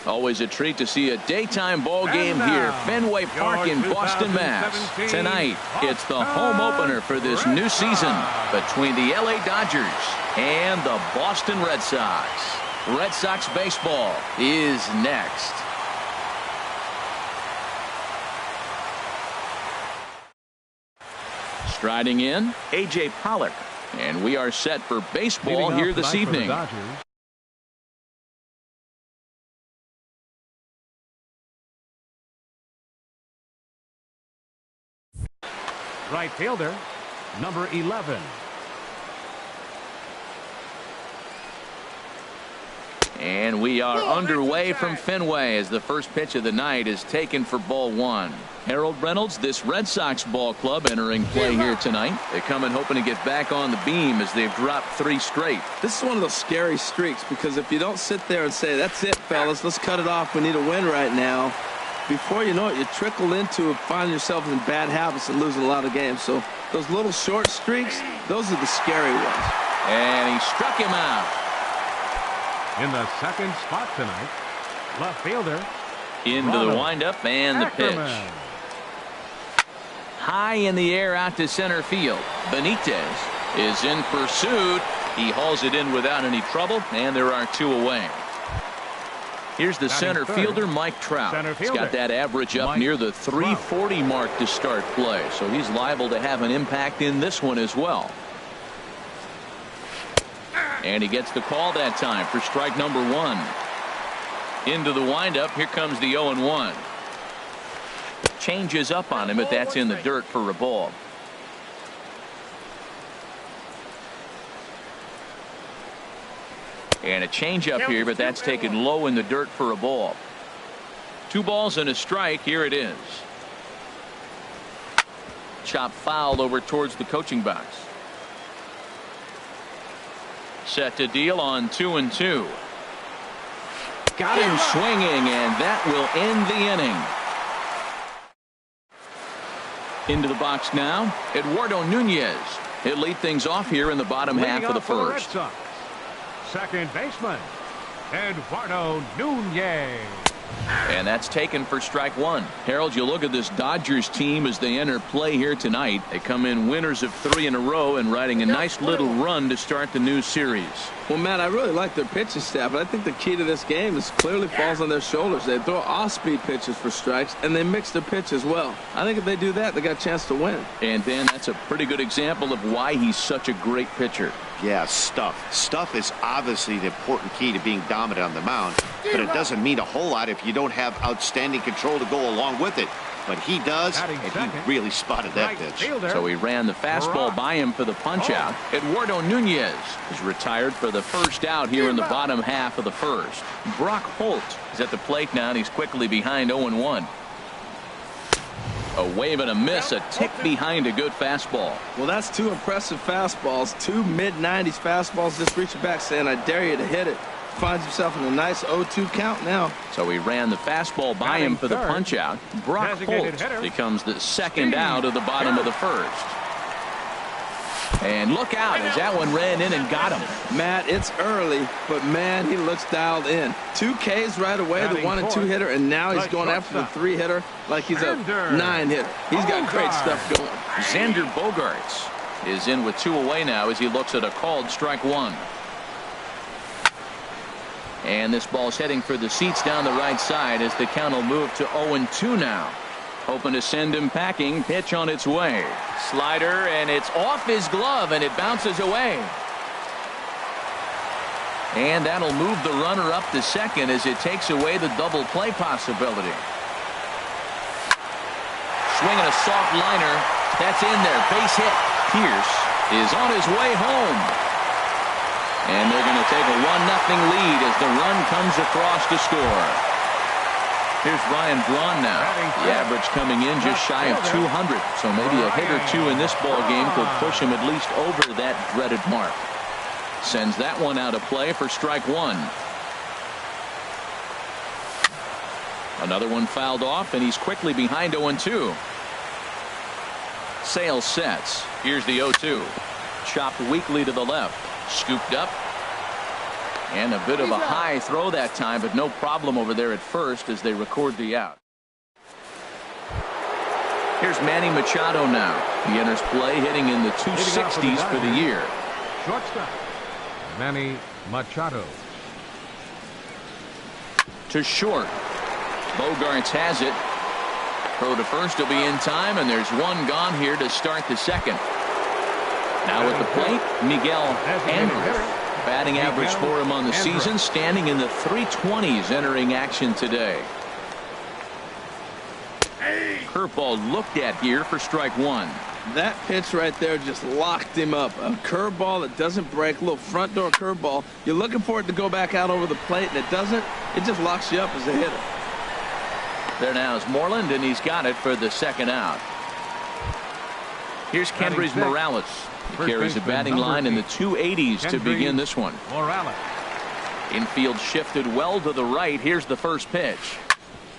Always a treat to see a daytime ball game here. Fenway Park in Boston, Mass. Tonight, it's the home opener for this new season between the LA Dodgers and the Boston Red Sox. Red Sox baseball is next. Striding in, A.J. Pollock. And we are set for baseball here this evening. Right fielder, number 11. And we are underway from Fenway as the first pitch of the night is taken for ball one. Harold Reynolds, this Red Sox ball club entering play here tonight. They come in hoping to get back on the beam as they've dropped 3 straight. This is one of those scary streaks because if you don't sit there and say, that's it, fellas, let's cut it off, we need a win right now, before you know it, you trickle into finding yourself in bad habits and losing a lot of games. So those little short streaks, those are the scary ones. And he struck him out. In the second spot tonight, left fielder. Into the windup and the pitch. High in the air out to center field. Benitez is in pursuit. He hauls it in without any trouble, and there are 2 away. Here's the center fielder, Mike Trout. He's got that average up near the 340 mark to start play, so he's liable to have an impact in this one as well. And he gets the call that time for strike number 1. Into the windup. Here comes the 0-1. Changes up on him, but that's in the dirt for a ball. And a changeup here, but that's taken low in the dirt for a ball. 2 balls and a strike. Here it is. Chop foul over towards the coaching box. Set to deal on 2-2. Got him swinging, and that will end the inning. Into the box now, Eduardo Nunez. He'll lead things off here in the bottom half of the first. Second baseman, Eduardo Nunez. And that's taken for strike 1. Harold, you look at this Dodgers team as they enter play here tonight. They come in winners of 3 in a row and riding a nice little run to start the new series. Well, Matt, I really like their pitching staff, but I think the key to this game is clearly falls on their shoulders. They throw off-speed pitches for strikes, and they mix their pitch as well. I think if they do that, they got a chance to win. And Dan, that's a pretty good example of why he's such a great pitcher. Yeah, stuff. Stuff is obviously the important key to being dominant on the mound, but it doesn't mean a whole lot if you don't have outstanding control to go along with it. But he does, and he really spotted that pitch. So he ran the fastball by him for the punch-out. Eduardo Nunez is retired for the first out here in the bottom half of the first. Brock Holt is at the plate now, and he's quickly behind 0-1. A wave and a miss, a tick behind a good fastball. Well, that's 2 impressive fastballs, 2 mid-90s fastballs. Just reaching back saying, I dare you to hit it. Finds himself in a nice 0-2 count now. So he ran the fastball by him for the punch out. Brock Holt becomes the second out of the bottom of the first. And look out as that one ran in and got him. Matt, it's early, but man, he looks dialed in. 2 Ks right away, the 1 and 2 hitter, and now he's going after the 3 hitter like he's a 9 hitter. He's got great stuff going. Xander Bogaerts is in with 2 away now as he looks at a called strike 1. And this ball's heading for the seats down the right side as the count will move to 0-2 now. Hoping to send him packing. Pitch on its way. Slider, and it's off his glove, and it bounces away. And that'll move the runner up to second as it takes away the double play possibility. Swinging a soft liner. That's in there. Base hit. Pierce is on his way home. And they're going to take a 1-0 lead as the run comes across to score. Here's Ryan Braun now. The average coming in just shy of 200. So maybe a hit or 2 in this ball game could push him at least over that dreaded mark. Sends that one out of play for strike 1. Another one fouled off, and he's quickly behind 0-2. Sale sets. Here's the 0-2. Chopped weakly to the left. Scooped up. And a bit of a high throw that time, but no problem over there at first as they record the out. Here's Manny Machado now. He enters play hitting in the 260s for the year. Shortstop, Manny Machado. To short. Bogarts has it. Throw to first will be in time, and there's one gone here to start the second. Now at the plate, Miguel Andrews. Batting average for him on the season, standing in the 320s entering action today. Curveball looked at here for strike one. That pitch right there just locked him up. A curveball that doesn't break, a little front door curveball. You're looking for it to go back out over the plate, and it doesn't. It just locks you up as a hitter. There now is Moreland, and he's got it for the second out. Here's Kendrys Morales. He carries a batting line in the 280s to begin this one. Morales. Infield shifted well to the right. Here's the first pitch.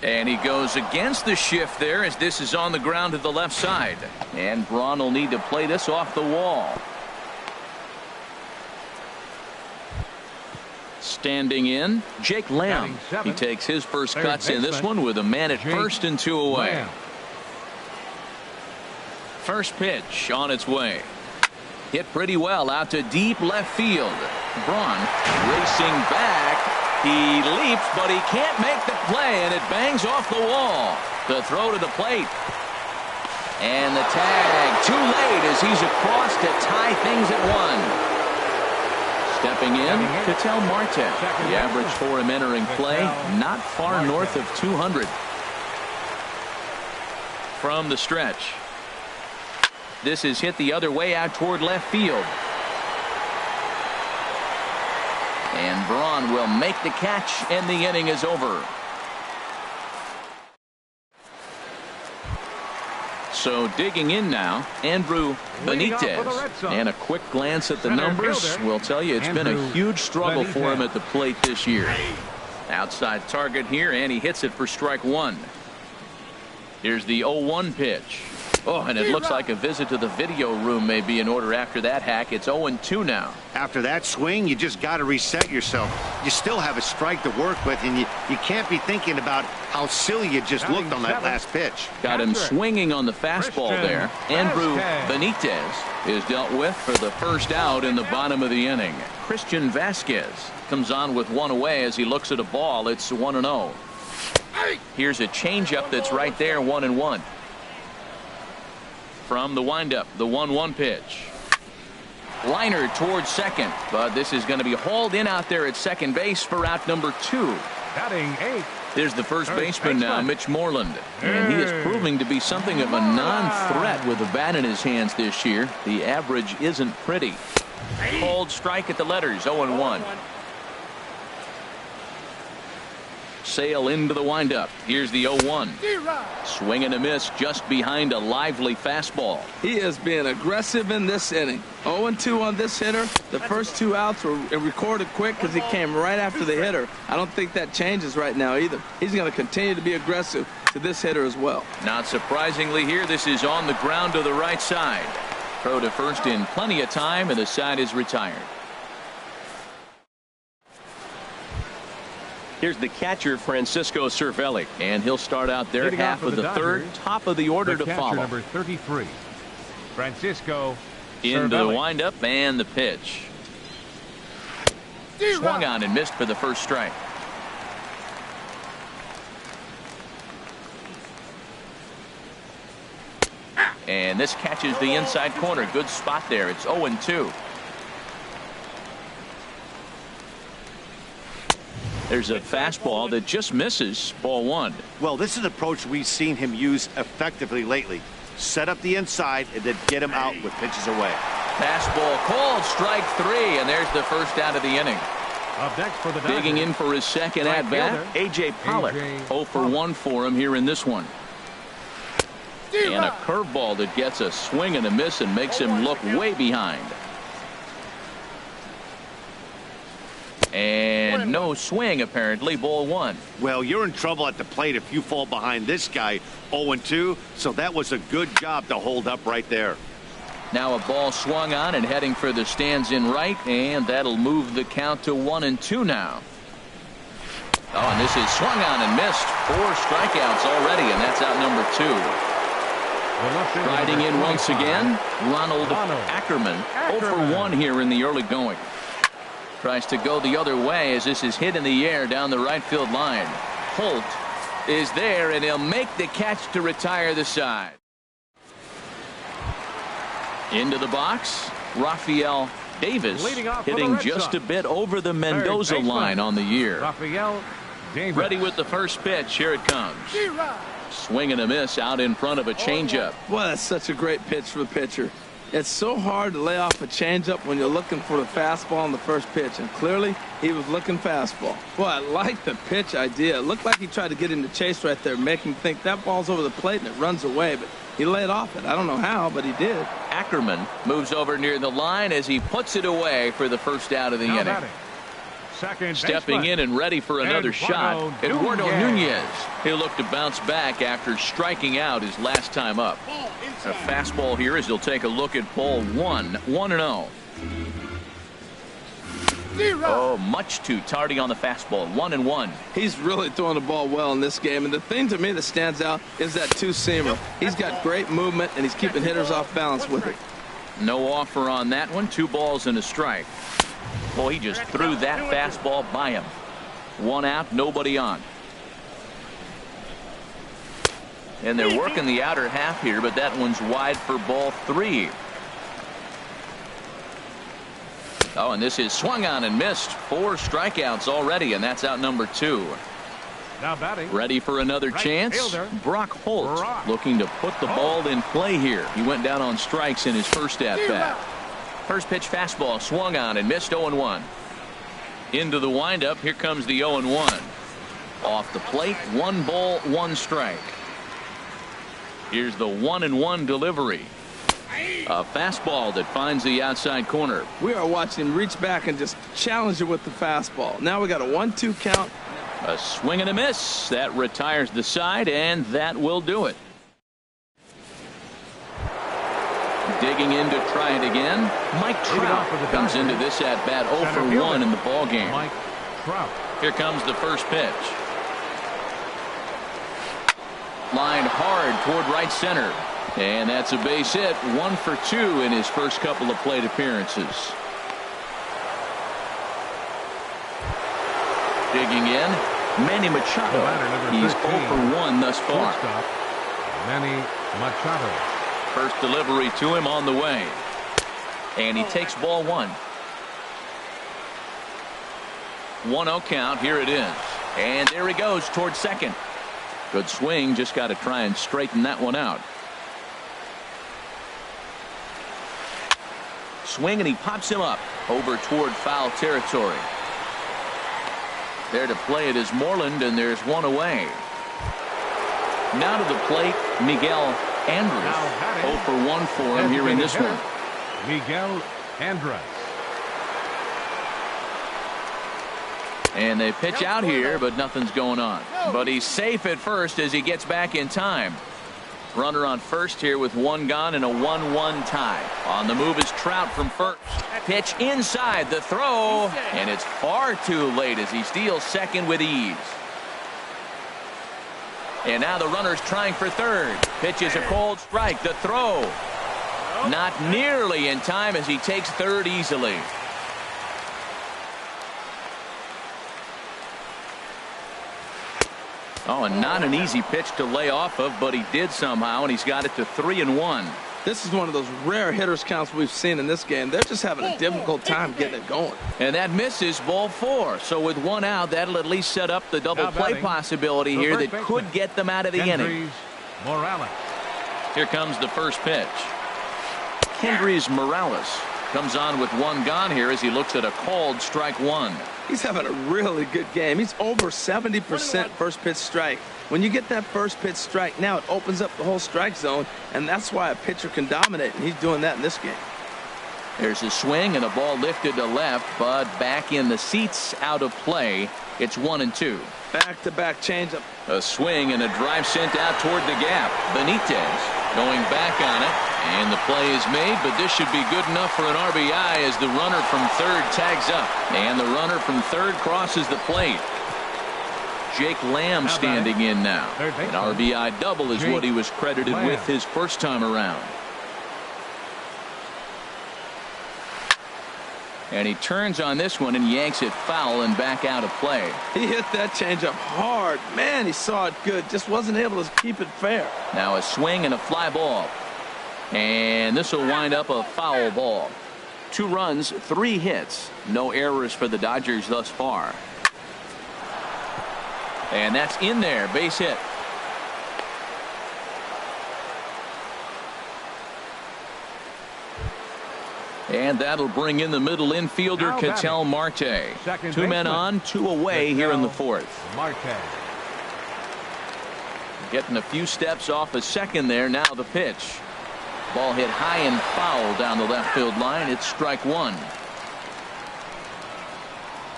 And he goes against the shift there as this is on the ground to the left side. And Braun will need to play this off the wall. Standing in, Jake Lamb. He takes his first cuts in this one with a man at first and 2 away. First pitch on its way. Hit pretty well out to deep left field. Braun racing back. He leaps, but he can't make the play, and it bangs off the wall. The throw to the plate. And the tag too late as he's across to tie things at 1. Stepping in, Ketel Marte. The average for him entering play, not far north of 200. From the stretch. This is hit the other way out toward left field. And Braun will make the catch, and the inning is over. So digging in now, Andrew Benitez. And a quick glance at the numbers will tell you it's been a huge struggle for him at the plate this year. Outside target here, and he hits it for strike one. Here's the 0-1 pitch. Oh, and it looks like a visit to the video room may be in order after that hack. It's 0-2 now. After that swing, you just got to reset yourself. You still have a strike to work with, and you can't be thinking about how silly you just looked on that last pitch. Got him swinging on the fastball there. Andrew Benitez is dealt with for the first out in the bottom of the inning. Christian Vasquez comes on with one away as he looks at a ball. It's 1-0. Here's a changeup that's right there, 1-1. From the windup, the 1-1 pitch. Liner towards second, but this is going to be hauled in out there at second base for out number 2. Batting 8. There's the first baseman now, Mitch Moreland. And he is proving to be something of a non-threat with a bat in his hands this year. The average isn't pretty. Called strike at the letters, 0-1. Sale into the windup. Here's the 0-1. Swing and a miss just behind a lively fastball. He is being aggressive in this inning. 0-2 on this hitter. The first 2 outs were recorded quick because he came right after the hitter. I don't think that changes right now either. He's going to continue to be aggressive to this hitter as well. Not surprisingly here, this is on the ground to the right side. Throw to first in plenty of time, and the side is retired. Here's the catcher, Francisco Cervelli, and he'll start out there half of the third, top of the order to follow. Number 33, Francisco into Cervelli. the windup and the pitch. Swung on and missed for the first strike. And this catches the inside corner. Good spot there. It's 0-2. There's a fastball that just misses, ball 1. Well, this is an approach we've seen him use effectively lately. Set up the inside and then get him out with pitches away. Fastball called, strike 3, and there's the first out of the inning. Up next for the Digging in for his second at bat, A.J. Pollock. 0 for 1 for him here in this one. And a curveball that gets a swing and a miss and makes him look way behind. And no swing, apparently, ball 1. Well, you're in trouble at the plate if you fall behind this guy 0-2, so that was a good job to hold up right there. Now a ball swung on and heading for the stands in right, and that'll move the count to 1-2 now. Oh, and this is swung on and missed. 4 strikeouts already, and that's out number 2. Riding in once again, Ronald Ackerman. 0 for 1 here in the early going. Tries to go the other way as this is hit in the air down the right field line. Holt is there, and he'll make the catch to retire the side. Into the box, Rafael Davis hitting just a bit over the Mendoza line on the year. Ready with the first pitch. Here it comes. Swing and a miss out in front of a changeup. Well, that's such a great pitch for the pitcher. It's so hard to lay off a changeup when you're looking for the fastball on the first pitch, and clearly he was looking fastball. Well, I like the pitch idea. It looked like he tried to get him to chase right there, make him think that ball's over the plate and it runs away, but he laid off it. I don't know how, but he did. Ackerman moves over near the line as he puts it away for the first out of the inning. Stepping in and ready for another shot, Eduardo Nunez. He'll look to bounce back after striking out his last time up. A fastball here as he'll take a look at ball 1. 1-0. Oh, much too tardy on the fastball. 1-1. He's really throwing the ball well in this game, and the thing to me that stands out is that two-seamer. He's got great movement, and he's keeping hitters off balance with it. No offer on that one. 2 balls and a strike. Well, he just threw that fastball by him. 1 out, nobody on. And they're working the outer half here, but that one's wide for ball 3. Oh, and this is swung on and missed. 4 strikeouts already, and that's out number 2. Now batting. Ready for another chance. Fielder. Brock Holt looking to put the ball in play here. He went down on strikes in his first at bat. First pitch fastball swung on and missed. 0-1. Into the windup. Here comes the 0-1. Off the plate. 1 ball, 1 strike. Here's the 1-1 delivery. A fastball that finds the outside corner. We are watching him reach back and just challenge it with the fastball. Now we got a 1-2 count. A swing and a miss. That retires the side, and that will do it. Digging in to try it again. Mike Trout comes into this at bat 0 for 1 in the ball game. Mike Trout. Here comes the first pitch. Lined hard toward right center. And that's a base hit. 1 for 2 in his first couple of plate appearances. Digging in, Manny Machado. He's 0 for 1 thus far. Manny Machado. First delivery to him on the way. And he takes ball 1. 1-0 count. Here it is. And there he goes towards second. Good swing. Just got to try and straighten that one out. Swing, and he pops him up over toward foul territory. There to play it is Moreland, and there's 1 away. Now to the plate, Miguel Andres. 0 for 1 for him here in this one. Miguel Andres. And they pitch out here, but nothing's going on. But he's safe at first as he gets back in time. Runner on first here with 1 gone and a 1-1 tie. On the move is Trout from first. Pitch inside, the throw, and it's far too late as he steals second with ease. And now the runner's trying for third. Pitch is a cold strike. The throw not nearly in time as he takes third easily. Oh, and not an easy pitch to lay off of, but he did somehow, and he's got it to 3-1. This is one of those rare hitters counts we've seen in this game. They're just having a difficult time getting it going. And that misses ball 4. So with 1 out, that'll at least set up the double play possibility here that could get them out of the inning. Morales. Here comes the first pitch. Kendrys Morales comes on with 1 gone here as he looks at a called strike 1. He's having a really good game. He's over 70% first pitch strike. When you get that first pitch strike, now it opens up the whole strike zone, and that's why a pitcher can dominate, and he's doing that in this game. There's a swing and a ball lifted to left, but back in the seats, out of play. It's 1-2. Back-to-back changeup. A swing and a drive sent out toward the gap. Benitez going back on it. And the play is made, but this should be good enough for an RBI as the runner from third tags up. And the runner from third crosses the plate. Jake Lamb standing in now. An RBI double is what he was credited with his first time around. And he turns on this one and yanks it foul and back out of play. He hit that changeup hard. Man, he saw it good. Just wasn't able to keep it fair. Now a swing and a fly ball. And this will wind up a foul ball. 2 runs, 3 hits. No errors for the Dodgers thus far. And that's in there. Base hit. And that'll bring in the middle infielder, Ketel Marte. 2 men on, 2 away here in the 4th. Marte. Getting a few steps off a second there. Now the pitch. Ball hit high and foul down the left field line. It's strike 1.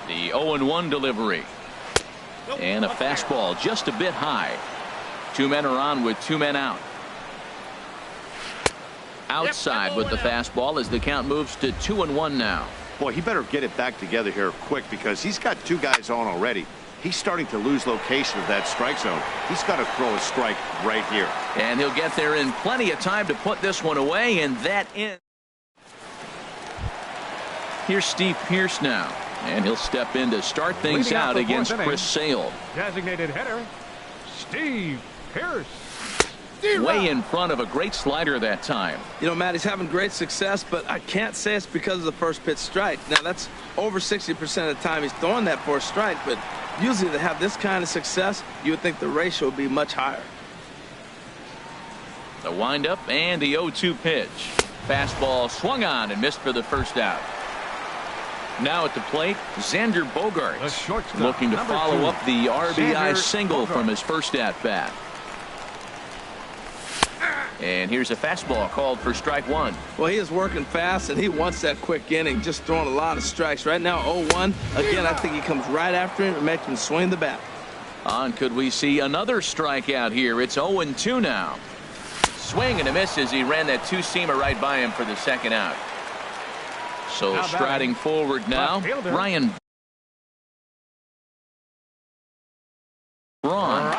The 0-1 delivery. And a fastball just a bit high. 2 men are on with 2 men out. Outside with the fastball as the count moves to 2-1 now. Boy, he better get it back together here quick because he's got 2 guys on already. He's starting to lose location of that strike zone. He's got to throw a strike right here. And he'll get there in plenty of time to put this one away, and that ends. Here's Steve Pearce now, and he'll step in to start things out against Chris Sale. Designated hitter, Steve Pearce. Way in front of a great slider that time. You know, Matt, he's having great success, but I can't say it's because of the first pitch strike. Now, that's over 60% of the time he's throwing that for a strike, but usually to have this kind of success, you would think the ratio would be much higher. The windup and the 0-2 pitch. Fastball swung on and missed for the first out. Now at the plate, Xander Bogaerts looking to follow up the RBI single from his first at-bat. And here's a fastball called for strike 1. Well, he is working fast, and he wants that quick inning, just throwing a lot of strikes. Right now, 0-1. Again, I think he comes right after him and makes him swing the bat. Could we see another strikeout here? It's 0-2 now. Swing and a miss as he ran that 2-seamer right by him for the second out. So striding forward now, Ryan Braun.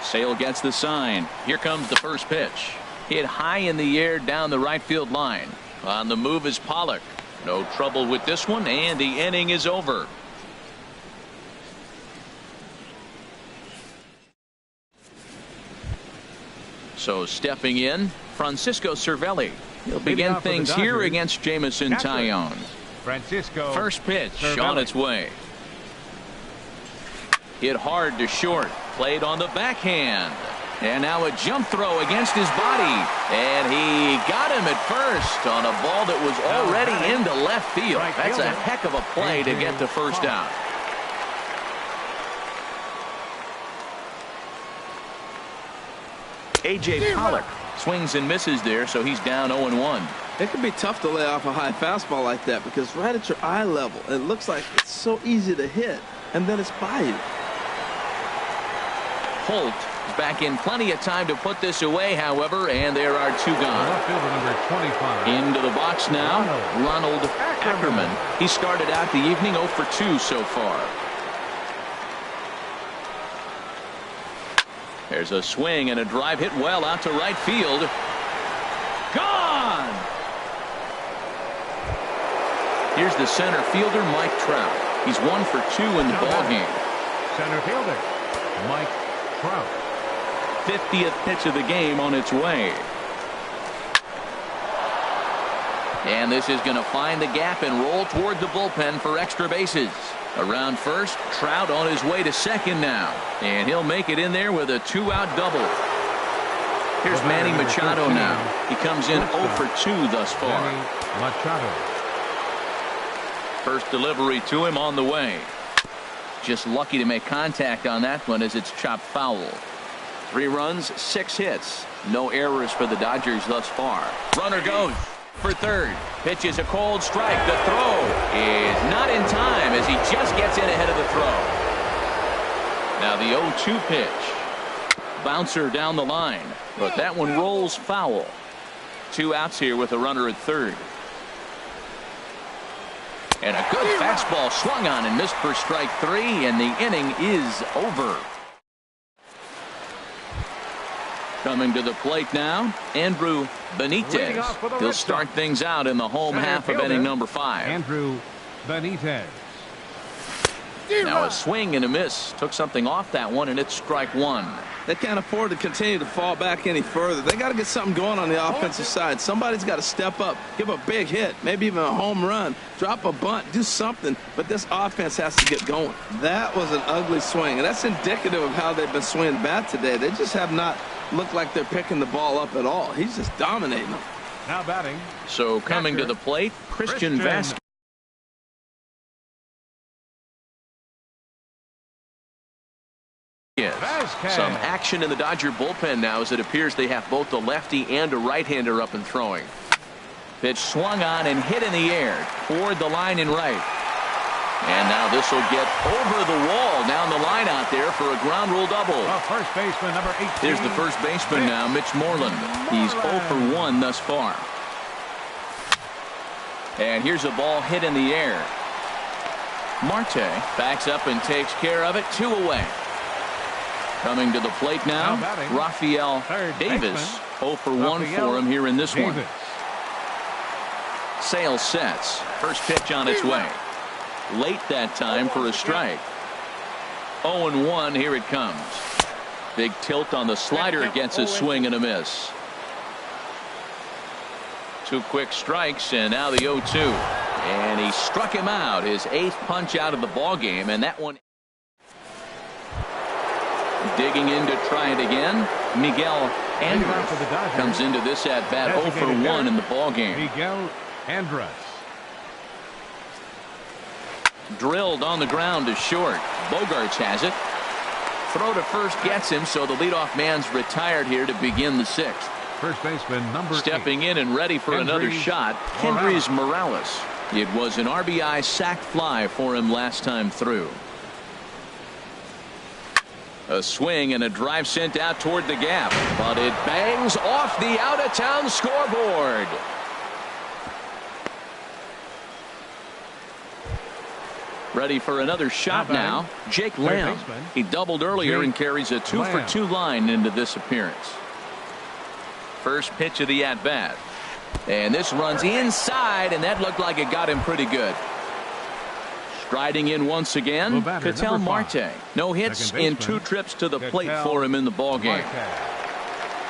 Sale gets the sign. Here comes the first pitch. Hit high in the air down the right field line. On the move is Pollock. No trouble with this one, and the inning is over. So stepping in, Francisco Cervelli. He'll begin things here against Jameson Taillon. First pitch on its way. Hit hard to short. Played on the backhand. And now a jump throw against his body. And he got him at first on a ball that was already into left field. That's a heck of a play to get the first out. A.J. Pollock swings and misses there, so he's down 0-1. It can be tough to lay off a high fastball like that because right at your eye level, it looks like it's so easy to hit, and then it's by you. Holt is back in plenty of time to put this away, however, and there are 2 gone. Into the box now, Ronald Ackerman. He started out the evening 0 for 2 so far. There's a swing and a drive hit well out to right field. Gone! Here's the center fielder, Mike Trout. He's 1 for 2 in the ballgame. Center fielder, Mike Trout. 50th pitch of the game on its way. And this is going to find the gap and roll toward the bullpen for extra bases. Around first, Trout on his way to second now. And he'll make it in there with a 2-out double. Here's Manny Machado now. He comes in 0 for 2 thus far. Machado. First delivery to him on the way. Just lucky to make contact on that one as it's chopped foul. 3 runs, 6 hits. No errors for the Dodgers thus far. Runner goes for third. Pitch is a cold strike. The throw is not in time as he just gets in ahead of the throw. Now the 0-2 pitch. bouncer down the line, but that one rolls foul. 2 outs here with a runner at third. And a good fastball swung on and missed for strike 3, and the inning is over. Coming to the plate now, Andrew Benitez. He'll start things out in the home half of inning number 5. Andrew Benitez. Now a swing and a miss. Took something off that one, and it's strike 1. They can't afford to continue to fall back any further. They got to get something going on the offensive side. Somebody's got to step up, give a big hit, maybe even a home run, drop a bunt, do something. But this offense has to get going. That was an ugly swing, and that's indicative of how they've been swinging bat today. They just have not looked like they're picking the ball up at all. He's just dominating them. Now batting. So coming to the plate, Christian Vasquez. Some action in the Dodger bullpen now, as it appears they have both a lefty and a right-hander up and throwing. Pitch swung on and hit in the air toward the line and right. And now this will get over the wall down the line out there for a ground rule double. First baseman number 18. Here's the first baseman now, Mitch Moreland. He's 0 for 1 thus far. And here's a ball hit in the air. Marte backs up and takes care of it. 2 away. Coming to the plate now, Rafael Davis. 0 for 1 for him here in this one. Sale sets. First pitch on its way. Late that time for a strike. 0-1. Here it comes. Big tilt on the slider, gets a swing and a miss. 2 quick strikes, and now the 0-2. And he struck him out, his 8th punch out of the ball game, and that one. Digging in to try it again, Miguel Andres comes into this at bat 0 for 1 in the ball game. Miguel Andres. Drilled on the ground to short. Bogarts has it. Throw to first gets him, so the leadoff man's retired here to begin the 6th. First baseman number 8. Stepping in and ready for another shot, Kendrys Morales. It was an RBI sac fly for him last time through. A swing and a drive sent out toward the gap, but it bangs off the out-of-town scoreboard. Ready for another shot now, Jake Lamb. He doubled earlier and carries a 2 for 2 line into this appearance. First pitch of the at-bat. And this runs inside, and that looked like it got him pretty good. Striding in once again, Ketel Marte. No hits in 2 trips to the plate for him in the ballgame.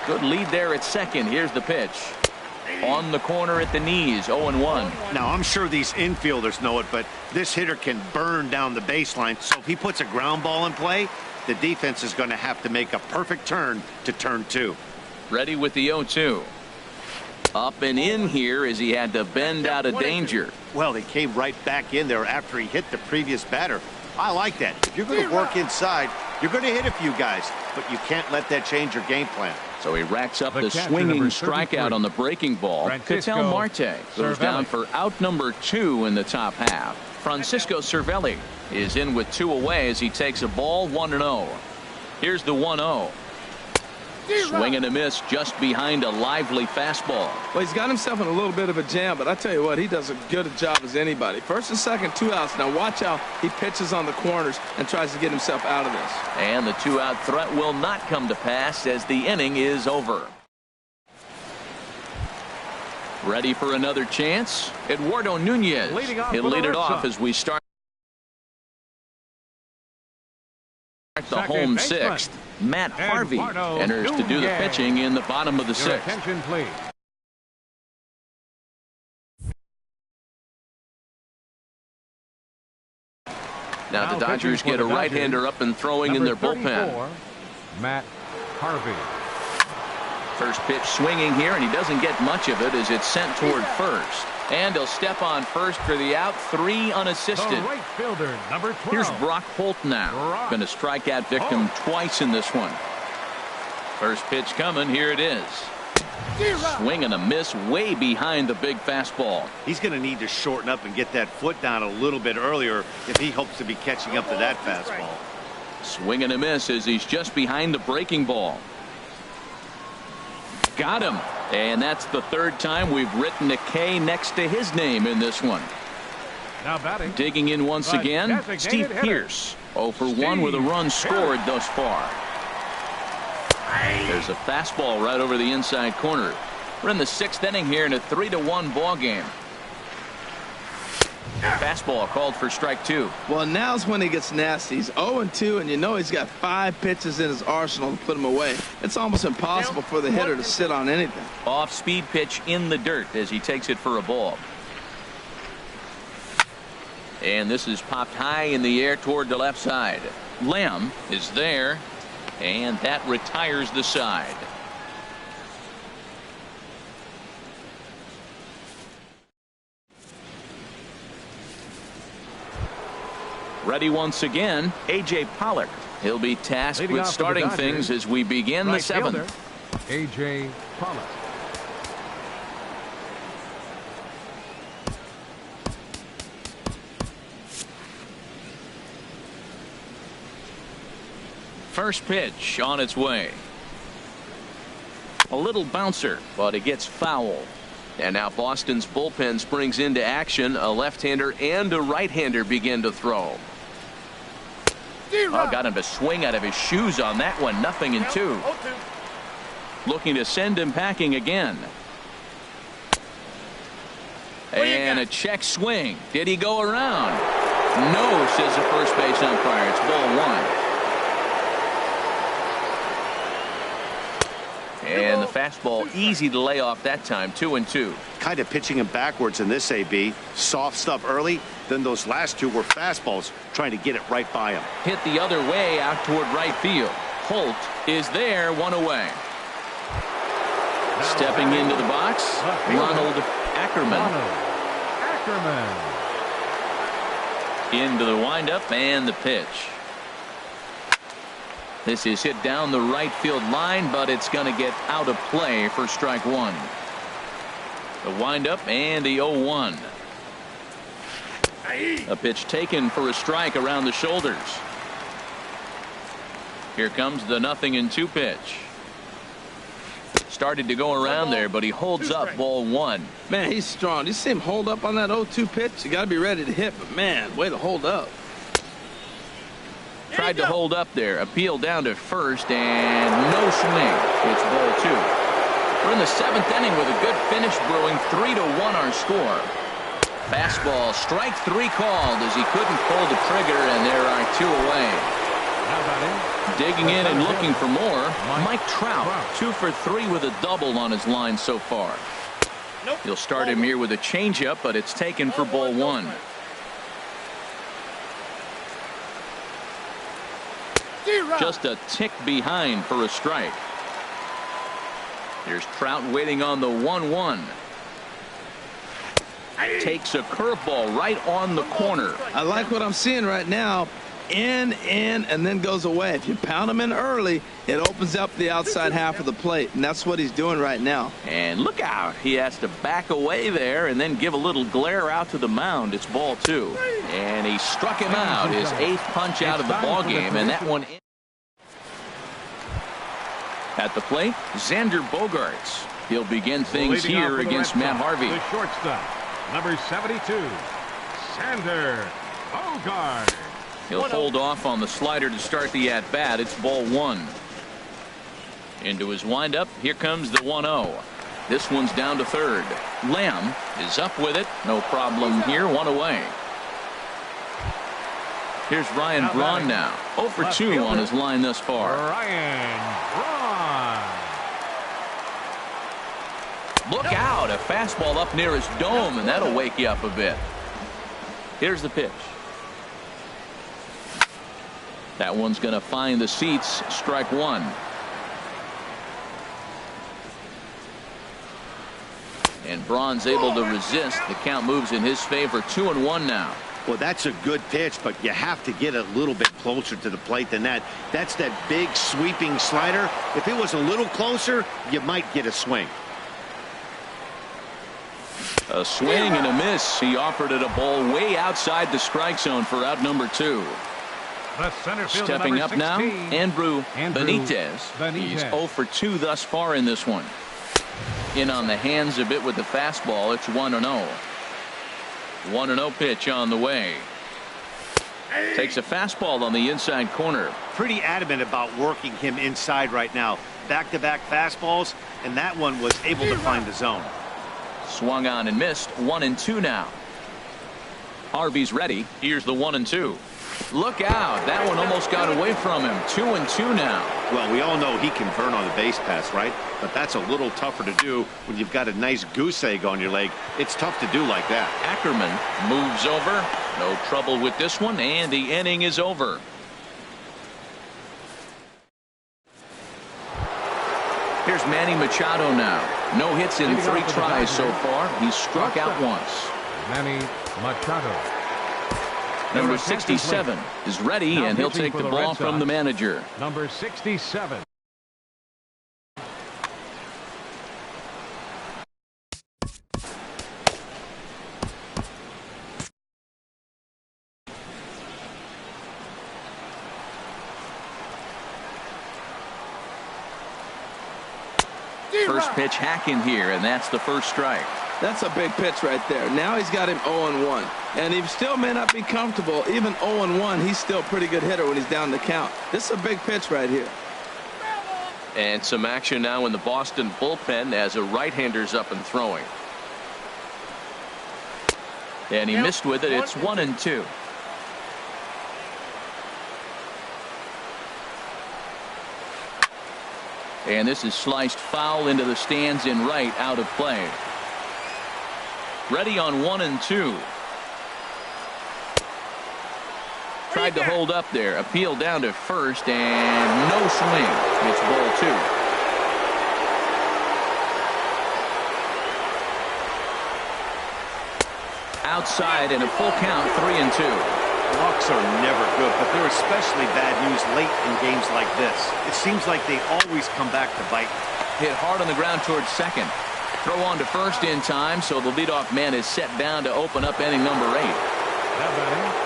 Good lead there at second. Here's the pitch. On the corner at the knees, 0-1. Now, I'm sure these infielders know it, but this hitter can burn down the baseline. So if he puts a ground ball in play, the defense is going to have to make a perfect turn to turn 2. Ready with the 0-2. Up and in here as he had to bend out of danger. Well, they came right back in there after he hit the previous batter. I like that. If you're going to work inside, you're going to hit a few guys, but you can't let that change your game plan. So he racks up the swinging strikeout on the breaking ball. Ketel Marte goes down for out number 2 in the top half. Francisco Cervelli is in with 2 away as he takes a ball 1-0. Here's the 1-0. Swing and a miss just behind a lively fastball. Well, he's got himself in a little bit of a jam, but I tell you what, he does as good a job as anybody. First and second, 2 outs. Now watch how he pitches on the corners and tries to get himself out of this. And the 2-out threat will not come to pass as the inning is over. Ready for another chance? Eduardo Nunez. He'll lead it off as we start the home 6th. Matt Harvey enters to do the pitching in the bottom of the 6th. Attention, please. Now the Dodgers get a right-hander up and throwing in their bullpen. Matt Harvey. First pitch swinging here, and he doesn't get much of it as it's sent toward first. And he'll step on first for the out, 3 unassisted. The right fielder, number 12. Here's Brock Holt now. Going to strike out victim twice in this one. First pitch coming. Here it is. Swing and a miss way behind the big fastball. He's going to need to shorten up and get that foot down a little bit earlier if he hopes to be catching up to that fastball. Swing and a miss as he's just behind the breaking ball. Got him. And that's the third time we've written a K next to his name in this one. Now batting. Digging in once again, Steve Pearce. 0 for 1 with a run scored thus far. There's a fastball right over the inside corner. We're in the 6th inning here in a 3-1 ball game. Fastball called for strike 2. Well, now's when he gets nasty. He's 0-2, and you know he's got 5 pitches in his arsenal to put him away. It's almost impossible for the hitter to sit on anything. Off-speed pitch in the dirt as he takes it for a ball. And this is popped high in the air toward the left side. Lamb is there, and that retires the side. Ready once again, A.J. Pollock. He'll be tasked Leading with starting things as we begin the 7th. A.J. Pollock. First pitch on its way. A little bouncer, but it gets foul. And now Boston's bullpen springs into action. A left-hander and a right-hander begin to throw. Oh, got him to swing out of his shoes on that one. 0-2. Looking to send him packing again. And a check swing. Did he go around? No, says the first base umpire. It's ball 1. And the fastball easy to lay off that time. 2-2. Kind of pitching him backwards in this, AB. Soft stuff early. Then those last 2 were fastballs, trying to get it right by him. Hit the other way out toward right field. Holt is there, 1 away. Stepping into the box, Ronald Ackerman. Into the windup and the pitch. This is hit down the right field line, but it's going to get out of play for strike 1. The windup and the 0-1. A pitch taken for a strike around the shoulders. Here comes the 0-2 pitch. Started to go around there, but he holds up. Ball 1. Man, he's strong. You see him hold up on that 0-2 pitch? You got to be ready to hit, but man, way to hold up. Tried to hold up there. Appeal down to first, and no swing. It's ball 2. We're in the 7th inning with a good finish brewing. 3-1 our score. Fastball, strike 3 called as he couldn't pull the trigger, and there are 2 away. Digging in and looking for more, Mike Trout. 2 for 3 with a double on his line so far. He'll start him here with a changeup, but it's taken for ball 1. Just a tick behind for a strike. Here's Trout waiting on the 1-1. Takes a curveball right on the corner. I like what I'm seeing right now. In, and then goes away. If you pound him in early, it opens up the outside half of the plate, and that's what he's doing right now. And look out. He has to back away there and then give a little glare out to the mound. It's ball 2. And he struck him out. His 8th punch out of the ball game, and that one at the plate, Xander Bogaerts. He'll begin things here against Matt Harvey. The shortstop, number 72, Xander Bogaerts. He'll hold off on the slider to start the at-bat. It's ball 1. Into his windup. Here comes the 1-0. This one's down to third. Lamb is up with it. No problem here. 1 away. Here's Ryan Braun now. 0 for 2 on his line thus far. Ryan Braun. Look out. A fastball up near his dome, and that'll wake you up a bit. Here's the pitch. That one's going to find the seats. Strike 1. And Braun's able to resist. The count moves in his favor. 2-1 now. Well, that's a good pitch, but you have to get a little bit closer to the plate than that. That's that big sweeping slider. If it was a little closer, you might get a swing. A swing and a miss. He offered it a ball way outside the strike zone for out number 2. The center fielder, Stepping up 16, now, Andrew Benitez. Benitez. He's 0 for 2 thus far in this one. In on the hands a bit with the fastball. It's 1-0. 1-0 pitch on the way. Takes a fastball on the inside corner. Pretty adamant about working him inside right now. Back-to-back fastballs, and that one was able to find the zone. Swung on and missed. 1-2 now. Harvey's ready. Here's the 1-2. Look out. That one almost got away from him. 2-2 now. Well, we all know he can burn on the base pass, right? But that's a little tougher to do when you've got a nice goose egg on your leg. It's tough to do like that. Ackerman moves over. No trouble with this one, and the inning is over. Here's Manny Machado now. No hits in 3 tries so far. He's struck out once. Manny Machado. Number 67 is ready, and he'll take the ball from the manager. Number 67. First pitch hacking here, and that's the first strike. That's a big pitch right there. Now he's got him 0-1. And he still may not be comfortable. Even 0-1, he's still a pretty good hitter when he's down the count. This is a big pitch right here. And some action now in the Boston bullpen as a right-hander's up and throwing. And he missed with it. It's 1-2. And this is sliced foul into the stands in right, out of play. Ready on 1-2. Tried to hold up there. Appeal down to first, and no swing. It's ball 2. Outside and a full count, 3-2. Walks are never good, but they're especially bad news late in games like this. It seems like they always come back to bite. Hit hard on the ground towards second. Throw on to first in time, so the leadoff man is set down to open up inning number 8.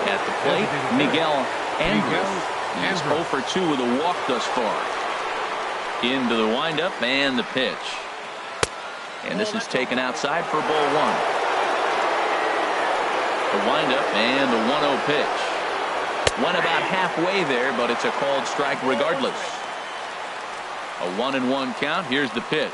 At the plate, Miguel Andrews. He's 0 for 2 with a walk thus far. Into the windup and the pitch. And this is taken outside for ball 1. The windup and the 1-0 pitch. Went about halfway there, but it's a called strike regardless. A 1-1 count. Here's the pitch.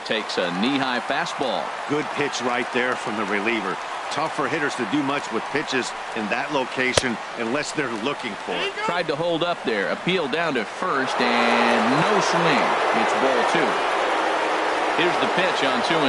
Takes a knee-high fastball. Good pitch right there from the reliever. Tough for hitters to do much with pitches in that location unless they're looking for it. Tried to hold up there. Appeal down to first, and no swing. It's ball 2. Here's the pitch on 2-2.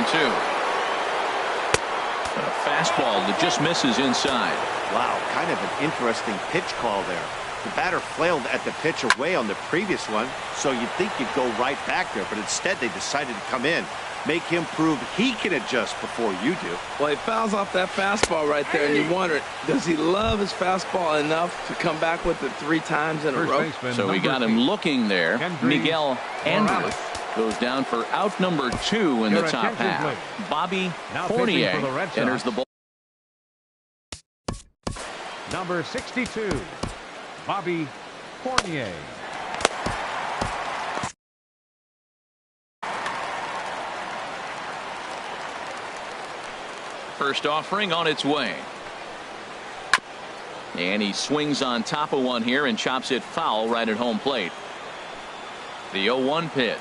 A fastball that just misses inside. Wow, kind of an interesting pitch call there. The batter flailed at the pitch away on the previous one, so you'd think you'd go right back there, but instead they decided to come in. Make him prove he can adjust before you do. Well, he fouls off that fastball right there, and you wonder, does he love his fastball enough to come back with it 3 times in a row? So we got him looking there. Miguel Andrews goes down for out number 2 in the top half. Bobby Fournier enters the ball. Number 62, Bobby Fournier. First offering on its way. And he swings on top of one here and chops it foul right at home plate. The 0-1 pitch.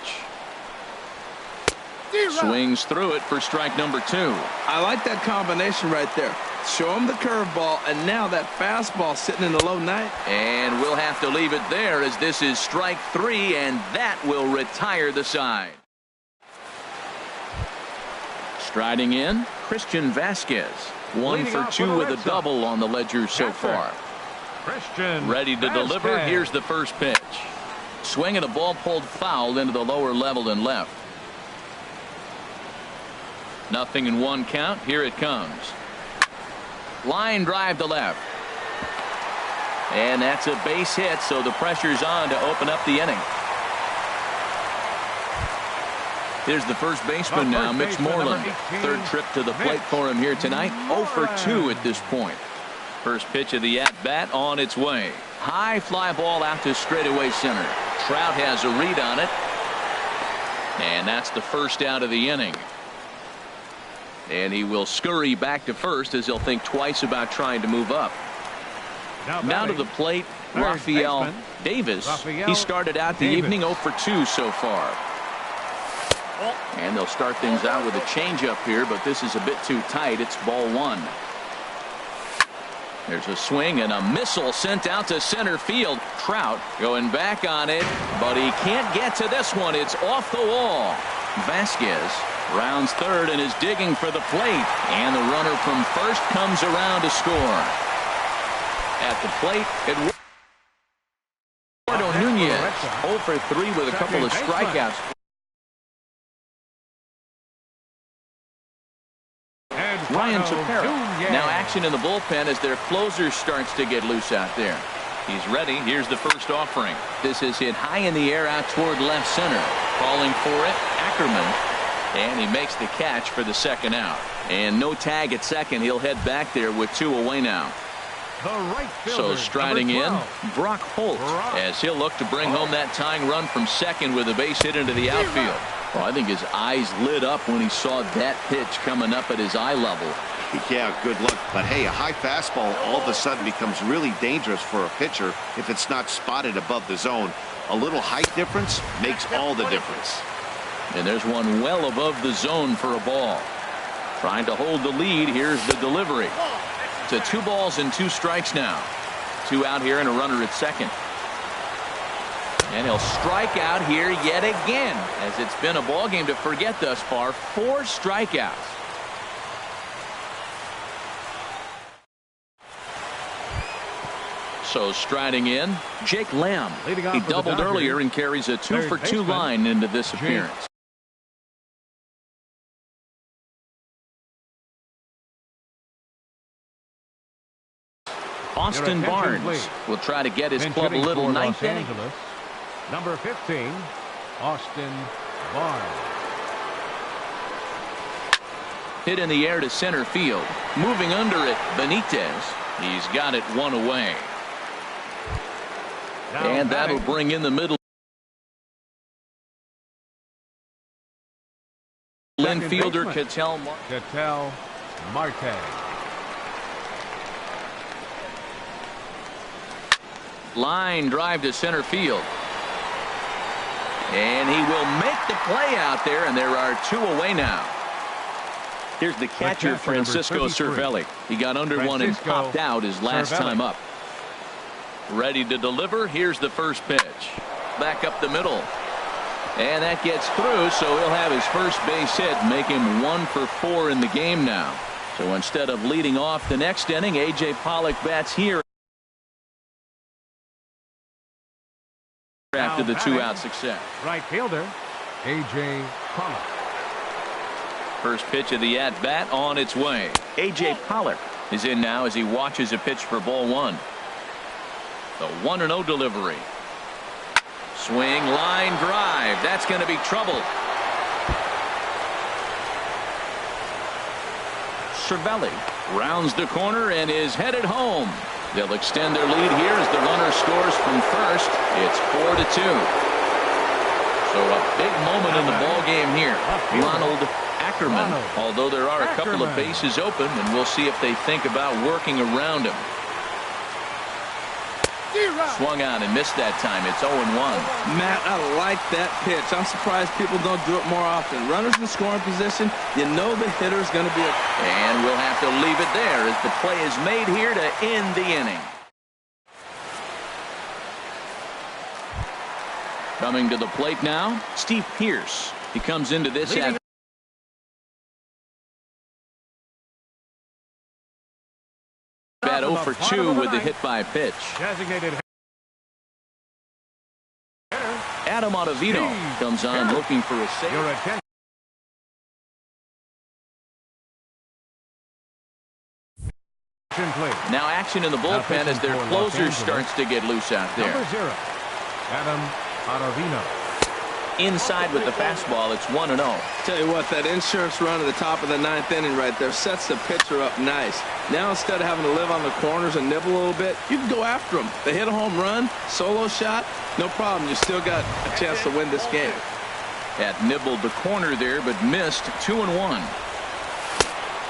Swings through it for strike number 2. I like that combination right there. Show him the curveball, and now that fastball sitting in the low 9. And we'll have to leave it there as this is strike 3, and that will retire the side. Striding in, Christian Vasquez. 1 for 2 with a double on the ledger so far. Christian ready to deliver. Here's the first pitch. Swing and a ball pulled foul into the lower level and left. 0-1 count. Here it comes. Line drive to left. And that's a base hit, so the pressure's on to open up the inning. Here's the first baseman now, Mitch Moreland. Third trip to the plate for him here tonight. 0 for 2 at this point. First pitch of the at-bat on its way. High fly ball out to straightaway center. Trout has a read on it. And that's the first out of the inning. And he will scurry back to first as he'll think twice about trying to move up. Now to the plate, Rafael Davis. He started out the evening 0 for 2 so far. And they'll start things out with a changeup here, but this is a bit too tight. It's ball 1. There's a swing and a missile sent out to center field. Trout going back on it, but he can't get to this one. It's off the wall. Vasquez rounds third and is digging for the plate. And the runner from first comes around to score. At the plate, Eduardo Nunez 0 for 3 with a couple of strikeouts. Ryan Tepera. Now action in the bullpen as their closer starts to get loose out there. He's ready. Here's the first offering. This is hit high in the air out toward left center. Calling for it, Ackerman. And he makes the catch for the second out. And no tag at second. He'll head back there with 2 away now. So striding in, Brock Holt, as he'll look to bring home that tying run from second with a base hit into the outfield. Well, I think his eyes lit up when he saw that pitch coming up at his eye level. Yeah, good luck. But hey, a high fastball all of a sudden becomes really dangerous for a pitcher if it's not spotted above the zone. A little height difference makes all the difference. And there's one well above the zone for a ball. Trying to hold the lead. Here's the delivery. To 2 balls and 2 strikes now. 2 out here and a runner at second. And he'll strike out here yet again, as it's been a ball game to forget thus far. 4 strikeouts. So striding in, Jake Lamb. He doubled earlier and carries a 2 for 2 line into this appearance. Austin Barnes will try to get his club a little ninth inning. Number 15, Austin Barnes. Hit in the air to center field. Moving under it, Benitez. He's got it 1 away. And that'll bring in the middle infielder Ketel Marte. Line drive to center field. And he will make the play out there, and there are 2 away now. Here's the catcher, Francisco Cervelli. He got under one and popped out his last time up. Ready to deliver. Here's the first pitch. Back up the middle. And that gets through, so he'll have his first base hit, make him 1 for 4 in the game now. So instead of leading off the next inning, A.J. Pollock bats here after the 2-out success. Right fielder, A.J. Pollock. First pitch of the at-bat on its way. A.J. Pollock is in now as he watches a pitch for ball 1. The 1-0 delivery. Swing, line drive. That's going to be trouble. Cervelli rounds the corner and is headed home. They'll extend their lead here as the runner scores from first. It's 4-2. So a big moment in the ball game here. Ronald Ackerman, although there are a couple of bases open, and we'll see if they think about working around him. Swung on and missed that time. It's 0-1. Matt, I like that pitch. I'm surprised people don't do it more often. Runners in scoring position, you know the hitter's going to be And we'll have to leave it there as the play is made here to end the inning. Coming to the plate now, Steve Pearce. He comes into this at bat 0 for 2 with the hit by pitch. Adam Ottavino comes on looking for a save. Now action in the bullpen as their closer starts to get loose out there. Number 0, Adam Ottavino. inside with the fastball. It's 1-0. Tell you what, that insurance run at the top of the 9th inning right there sets the pitcher up nice. Now instead of having to live on the corners and nibble a little bit, you can go after them. They hit a home run, solo shot, no problem. You still got a chance to win this game. That nibbled the corner there, but missed. 2-1.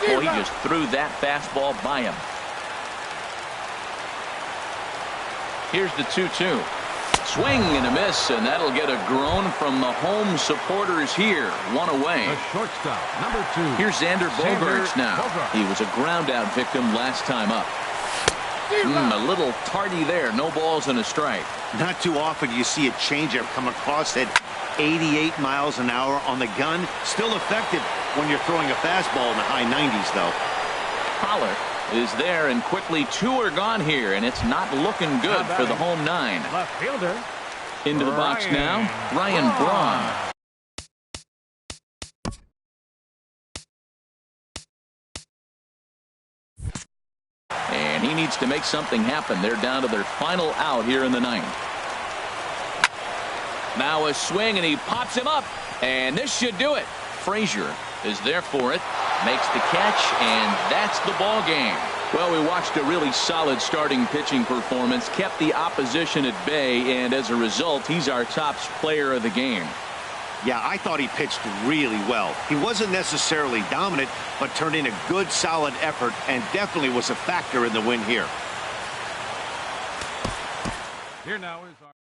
Boy, he just threw that fastball by him. Here's the 2-2. Swing and a miss, and that'll get a groan from the home supporters here. One away. The shortstop, number 2. Here's Xander Bogaerts now. He was a ground-out victim last time up. A little tardy there. No balls and a strike. Not too often you see a changeup come across at 88 miles an hour on the gun. Still effective when you're throwing a fastball in the high 90s, though. Pollard is there, and quickly 2 are gone here, and it's not looking good for the home 9. Left fielder. Into the box now, Ryan Braun. And he needs to make something happen. They're down to their final out here in the 9th. Now a swing, and he pops him up, and this should do it. Frazier is there for it, makes the catch, and that's the ball game. Well, we watched a really solid starting pitching performance, kept the opposition at bay, and as a result, he's our top player of the game. Yeah, I thought he pitched really well. He wasn't necessarily dominant, but turned in a good, solid effort and definitely was a factor in the win here. Here now is our